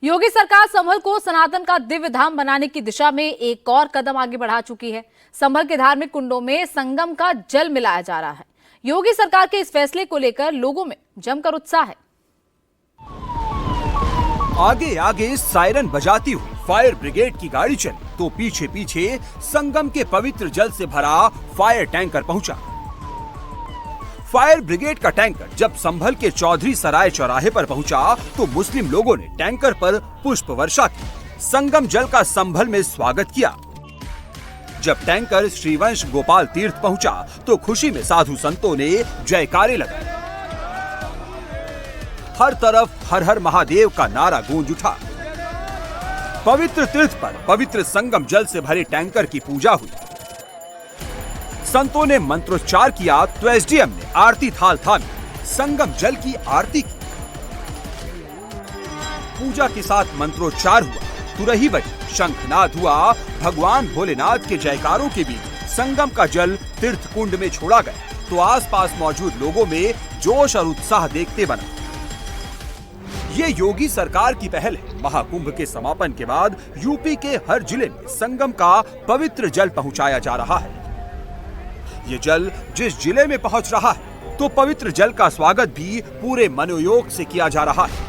योगी सरकार संभल को सनातन का दिव्य धाम बनाने की दिशा में एक और कदम आगे बढ़ा चुकी है। संभल के धार्मिक कुंडों में संगम का जल मिलाया जा रहा है। योगी सरकार के इस फैसले को लेकर लोगों में जमकर उत्साह है। आगे आगे सायरन बजाती हुई फायर ब्रिगेड की गाड़ी चली तो पीछे पीछे संगम के पवित्र जल से भरा फायर टैंकर पहुंचा। फायर ब्रिगेड का टैंकर जब संभल के चौधरी सराय चौराहे पर पहुंचा तो मुस्लिम लोगों ने टैंकर पर पुष्प वर्षा की, संगम जल का संभल में स्वागत किया। जब टैंकर श्रीवंश गोपाल तीर्थ पहुंचा तो खुशी में साधु संतों ने जयकारे लगाए। हर तरफ हर हर महादेव का नारा गूंज उठा। पवित्र तीर्थ पर पवित्र संगम जल से भरे टैंकर की पूजा हुई। संतों ने मंत्रोच्चार किया तो एसडीएम ने आरती थाल थामी संगम जल की आरती की। पूजा के साथ मंत्रोच्चार हुआ, तुरही बजी, शंखनाद हुआ। भगवान भोलेनाथ के जयकारों के बीच संगम का जल तीर्थ कुंड में छोड़ा गया तो आसपास मौजूद लोगों में जोश और उत्साह देखते बना। ये योगी सरकार की पहल है। महाकुंभ के समापन के बाद यूपी के हर जिले में संगम का पवित्र जल पहुंचाया जा रहा है। ये जल जिस जिले में पहुंच रहा है तो पवित्र जल का स्वागत भी पूरे मनोयोग से किया जा रहा है।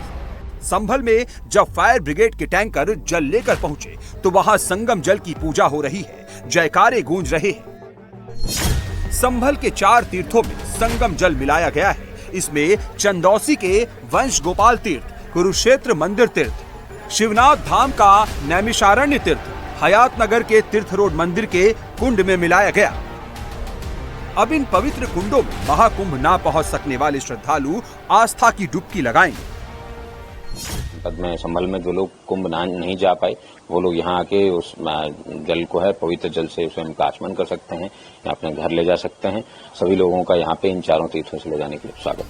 संभल में जब फायर ब्रिगेड के टैंकर जल लेकर पहुंचे तो वहां संगम जल की पूजा हो रही है, जयकारे गूंज रहे हैं। संभल के 4 तीर्थों में संगम जल मिलाया गया है। इसमें चंदौसी के वंश गोपाल तीर्थ, कुरुक्षेत्र मंदिर तीर्थ, शिवनाथ धाम का नैमिषारण्य तीर्थ, हयात नगर के तीर्थ रोड मंदिर के कुंड में मिलाया गया। अब इन पवित्र कुंडों में महाकुंभ ना पहुंच सकने वाले श्रद्धालु आस्था की डुबकी लगाएंगे। में संभल में जो लोग कुंभ नहीं जा पाए वो लोग यहाँ आके उस जल को है पवित्र जल से स्वयं का आचमन कर सकते हैं या अपने घर ले जा सकते हैं। सभी लोगों का यहाँ पे इन 4 तीर्थों से ले जाने के लिए स्वागत।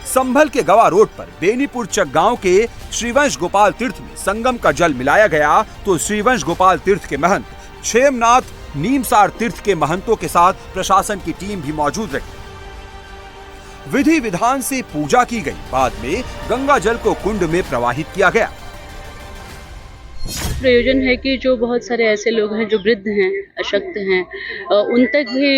संभल के गवा रोड पर बेनीपुर चक गांव के श्रीवंश गोपाल तीर्थ में संगम का जल मिलाया गया तो श्रीवंश गोपाल तीर्थ के महंत क्षेमनाथ नीमसार तीर्थ के महंतों के साथ प्रशासन की टीम भी मौजूद रही। विधि विधान से पूजा की गई। बाद में गंगा जल को कुंड में प्रवाहित किया गया। प्रयोजन है कि जो बहुत सारे ऐसे लोग हैं जो वृद्ध हैं, अशक्त हैं, उन तक भी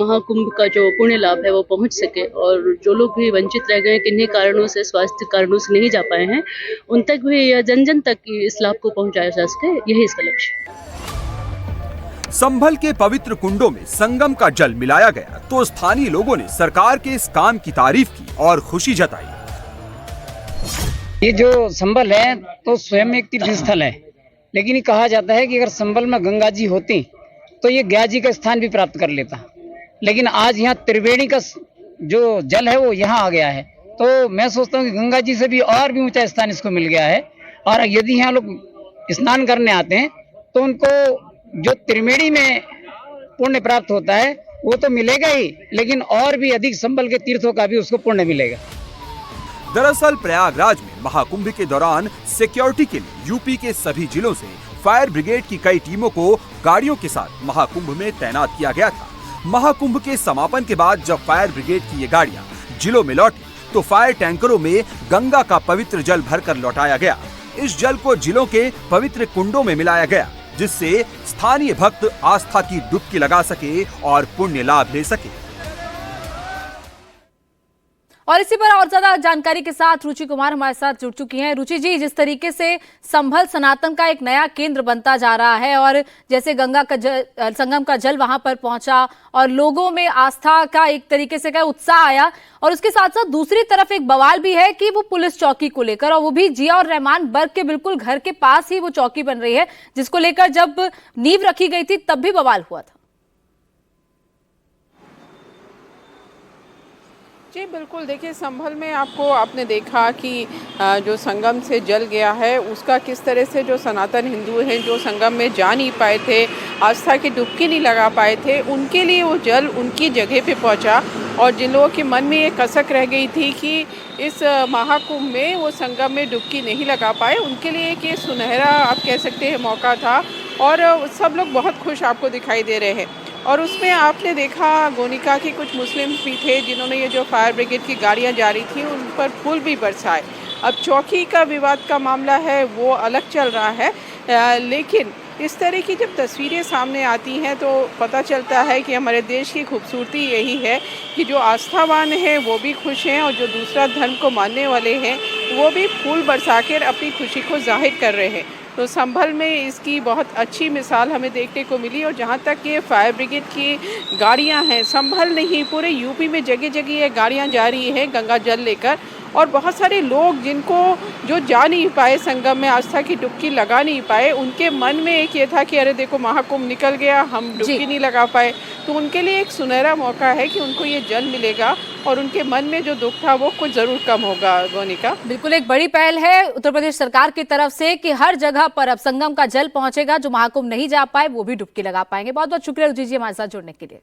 महाकुंभ का जो पुण्य लाभ है वो पहुंच सके और जो लोग भी वंचित रह गए किन्हीं कारणों से, स्वास्थ्य कारणों से नहीं जा पाए हैं, उन तक भी या जन जन तक इस लाभ को पहुंचाया जा सके, यही इसका लक्ष्य है। संभल के पवित्र कुंडों में संगम का जल मिलाया गया तो स्थानीय लोगों ने सरकार के इस काम की तारीफ की और खुशी जताई। ये जो संभल है तो स्वयं एक तीर्थ स्थल है, लेकिन ये कहा जाता है कि अगर संभल में गंगा जी होती तो ये गया जी का स्थान भी प्राप्त कर लेता, लेकिन आज यहाँ त्रिवेणी का जो जल है वो यहाँ आ गया है। तो मैं सोचता हूँ कि गंगा जी से भी और भी ऊंचा स्थान इसको मिल गया है और यदि यहाँ लोग स्नान करने आते हैं तो उनको जो त्रिवेणी में पुण्य प्राप्त होता है वो तो मिलेगा ही, लेकिन और भी अधिक संभल के तीर्थों का भी उसको पुण्य मिलेगा। दरअसल प्रयागराज में महाकुंभ के दौरान सिक्योरिटी के लिए यूपी के सभी जिलों से फायर ब्रिगेड की कई टीमों को गाड़ियों के साथ महाकुंभ में तैनात किया गया था। महाकुंभ के समापन के बाद जब फायर ब्रिगेड की ये गाड़ियां जिलों में लौटी तो फायर टैंकरों में गंगा का पवित्र जल भरकर लौटाया गया। इस जल को जिलों के पवित्र कुंडों में मिलाया गया जिससे स्थानीय भक्त आस्था की डुबकी लगा सके और पुण्य लाभ ले सके। और इसी पर और ज्यादा जानकारी के साथ रुचि कुमार हमारे साथ जुड़ चुकी हैं। रुचि जी, जिस तरीके से संभल सनातन का एक नया केंद्र बनता जा रहा है और जैसे संगम का जल वहां पर पहुंचा और लोगों में आस्था का एक तरीके से उत्साह आया और उसके साथ साथ दूसरी तरफ एक बवाल भी है कि वो पुलिस चौकी को लेकर, और वो भी जिया और रहमान बर्ग के बिल्कुल घर के पास ही वो चौकी बन रही है जिसको लेकर जब नींव रखी गई थी तब भी बवाल हुआ था। जी बिल्कुल, देखिए संभल में आपने देखा कि जो संगम से जल गया है उसका किस तरह से जो सनातन हिंदू हैं जो संगम में जा नहीं पाए थे, आस्था की डुबकी नहीं लगा पाए थे, उनके लिए वो जल उनकी जगह पे पहुंचा। और जिन लोगों के मन में ये कसक रह गई थी कि इस महाकुंभ में वो संगम में डुबकी नहीं लगा पाए, उनके लिए एक ये सुनहरा आप कह सकते हैं मौका था और सब लोग बहुत खुश आपको दिखाई दे रहे हैं। और उसमें आपने देखा गोनिका के कुछ मुस्लिम भी थे जिन्होंने ये जो फायर ब्रिगेड की गाड़ियां जा रही थी उन पर फूल भी बरसाए। अब चौकी का विवाद का मामला है वो अलग चल रहा है, लेकिन इस तरह की जब तस्वीरें सामने आती हैं तो पता चलता है कि हमारे देश की खूबसूरती यही है कि जो आस्थावान हैं वो भी खुश हैं और जो दूसरा धर्म को मानने वाले हैं वो भी फूल बरसाकर अपनी खुशी को जाहिर कर रहे हैं। तो संभल में इसकी बहुत अच्छी मिसाल हमें देखने को मिली। और जहाँ तक ये फायर ब्रिगेड की गाड़ियाँ हैं, संभल नहीं पूरे यूपी में जगह जगह ये गाड़ियाँ जा रही हैं गंगा जल लेकर, और बहुत सारे लोग जिनको जो जा नहीं पाए संगम में, आस्था की डुबकी लगा नहीं पाए, उनके मन में एक ये था कि अरे देखो महाकुंभ निकल गया, हम डुबकी नहीं लगा पाए। तो उनके लिए एक सुनहरा मौका है कि उनको ये जल मिलेगा और उनके मन में जो दुख था वो कुछ जरूर कम होगा। गोनिका, बिल्कुल एक बड़ी पहल है उत्तर प्रदेश सरकार की तरफ से कि हर जगह पर अब संगम का जल पहुंचेगा, जो महाकुंभ नहीं जा पाए वो भी डुबकी लगा पाएंगे। बहुत बहुत शुक्रिया रुचि जी हमारे साथ जुड़ने के लिए।